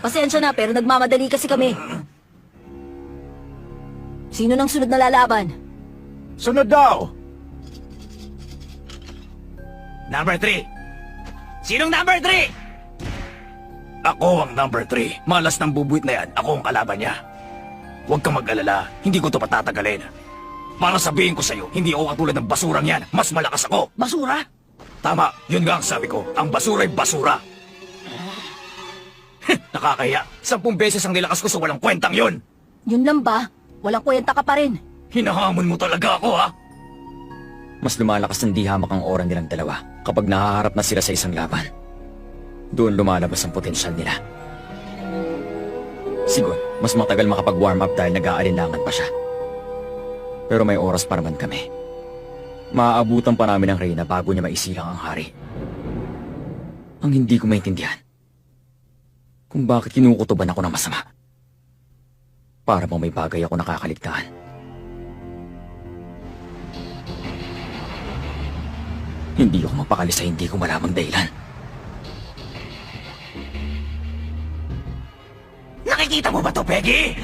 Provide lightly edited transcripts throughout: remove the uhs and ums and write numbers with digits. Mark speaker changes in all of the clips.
Speaker 1: Pasensya na, pero nagmamadali kasi kami. Sino nang sunod na lalaban?
Speaker 2: Sunod daw!
Speaker 3: Number 3! Sinong number 3? Ako ang number 3. Malas ng bubuit na yan. Ako ang kalaban niya. Huwag kang mag-alala. Hindi ko to patatagalin. Para sabihin ko sa'yo, hindi ako katulad ng basurang yan. Mas malakas ako.
Speaker 1: Basura?
Speaker 3: Tama, yun nga ang sabi ko. Ang basura'y basura. Nakakahiya. 10 beses ang nilakas ko sa walang kwentang yun.
Speaker 1: Yun lang ba? Walang kwenta ka pa rin.
Speaker 3: Hinahamon mo talaga ako, ha?
Speaker 4: Mas lumalakas ng dihamak ang aura nilang dalawa kapag nahaharap na sila sa isang laban. Doon lumalabas ang potensyal nila. Siguro, mas matagal makapag-warm up dahil nag-aalinlangan pa siya. Pero may oras pa naman kami. Maaabutan pa namin ang Reyna bago niya maisilang ang hari. Ang hindi ko maintindihan, kung bakit kinukutuban ako ng masama. Para bang may bagay ako nakakaligtaan. Hindi ako mapakali sa hindi ko malamang dahilan.
Speaker 3: Nakikita mo ba to, Peggy?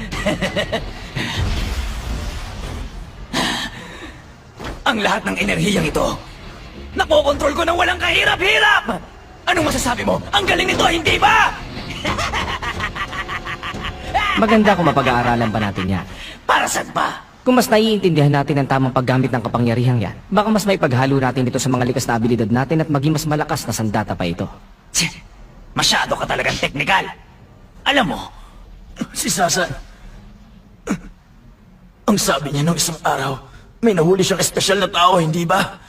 Speaker 3: Ang lahat ng enerhiyang ito, nakokontrol ko ng walang kahirap-hirap! Anong masasabi mo? Ang galing nito, hindi ba?
Speaker 5: Maganda kung mapag-aaralan pa natin yan.
Speaker 3: Para saan ba?
Speaker 5: Kung mas naiintindihan natin ang tamang paggamit ng kapangyarihang yan, baka mas may paghalo natin ito sa mga likas na abilidad natin at maging mas malakas na sandata pa ito.
Speaker 3: Masyado ka talagang teknikal. Alam mo, si Sasa, ang sabi niya nung isang araw, may nahuli siyang espesyal na tao, hindi ba?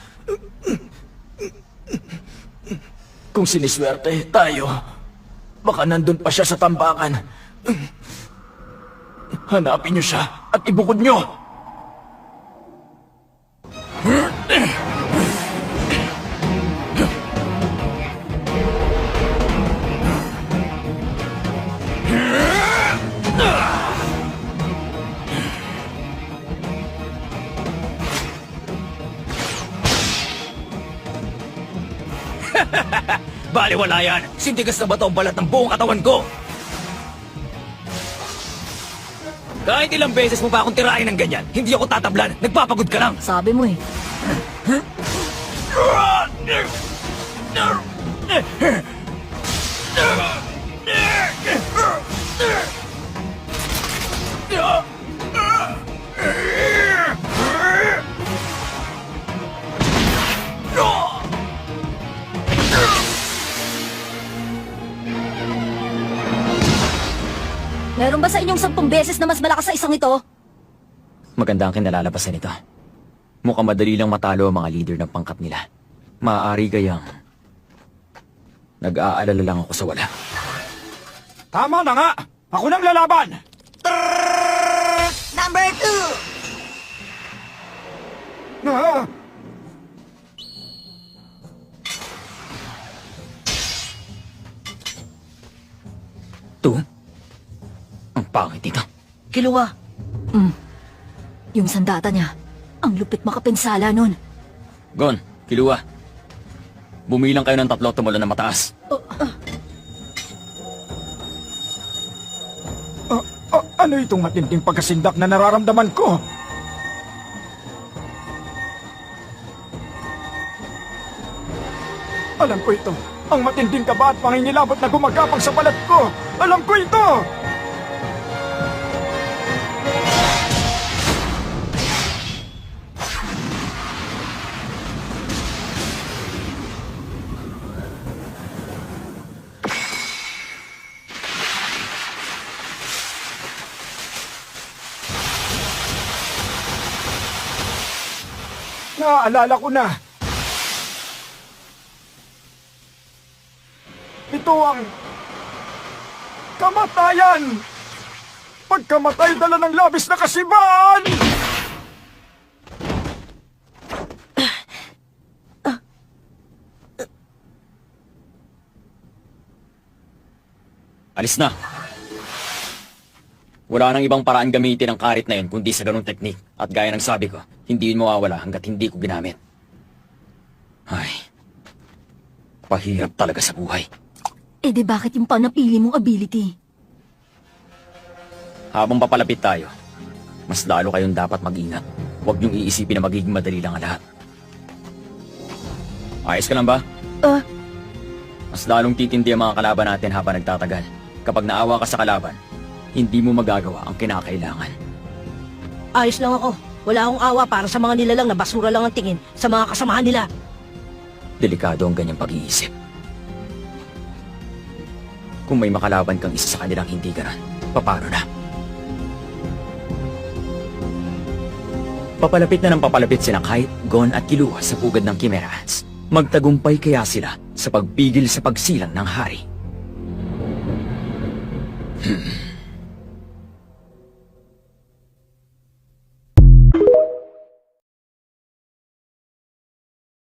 Speaker 3: Kung siniswerte tayo, baka nandun pa siya sa tambakan. Hanapin niyo siya at ibukod niyo! Baliwala yan! Sintigas na bato ang balat ng buong katawan ko! Kahit ilang beses mo pa akong tirahin ng ganyan, hindi ako tatablan. Nagpapagod ka lang.
Speaker 1: Sabi mo eh. Meron ba sa inyong 10 beses na mas malakas sa isang ito?
Speaker 4: Maganda ang kinalalabasan nito. Mukhang madali lang matalo ang mga leader ng pangkat nila. Maaari gayang nag-aalala lang ako sa wala.
Speaker 2: Tama na nga! Ako nang lalaban!
Speaker 3: Number 2!
Speaker 2: Ah!
Speaker 4: Two? Ang pangit nito.
Speaker 1: Kiluwa. Yung sandata niya, ang lupit makapinsala nun.
Speaker 4: Gon, Kilua. Bumilang kayo ng 3 tumula na mataas.
Speaker 2: Ano itong matinding pagkasindak na nararamdaman ko? Alam ko ito. Ang matinding kaba at pangingilabot na gumagapang sa balat ko. Alam ko ito! Naaalala ko na. Ito ang kamatayan! Pagkamatay dala ng labis na kasibahan!
Speaker 4: Alis na. Wala nang ibang paraan gamitin ang karit na yun kundi sa ganung teknik. At gaya ng sabi ko, hindi yun mawawala hanggat hindi ko ginamit. Ay, pahirap talaga sa buhay.
Speaker 1: Eh di bakit yung panapili mong ability?
Speaker 4: Habang papalapit tayo, mas lalo kayong dapat mag-ingat. Huwag niyong iisipin na magiging madali lang ang lahat. Ayos ka lang ba? Mas lalong titindi ang mga kalaban natin habang nagtatagal. Kapag naawa ka sa kalaban, hindi mo magagawa ang kinakailangan.
Speaker 6: Ayos lang ako. Wala akong awa para sa mga nilalang na basura lang ang tingin sa mga kasamahan nila.
Speaker 4: Delikado ang ganyang pag-iisip. Kung may makalaban kang isa sa kanilang hindi ganon, papano na? Papalapit na ng papalapit sina Kite, Gon at Killua sa pugad ng Chimera Ants. Magtagumpay kaya sila sa pagpigil sa pagsilang ng hari.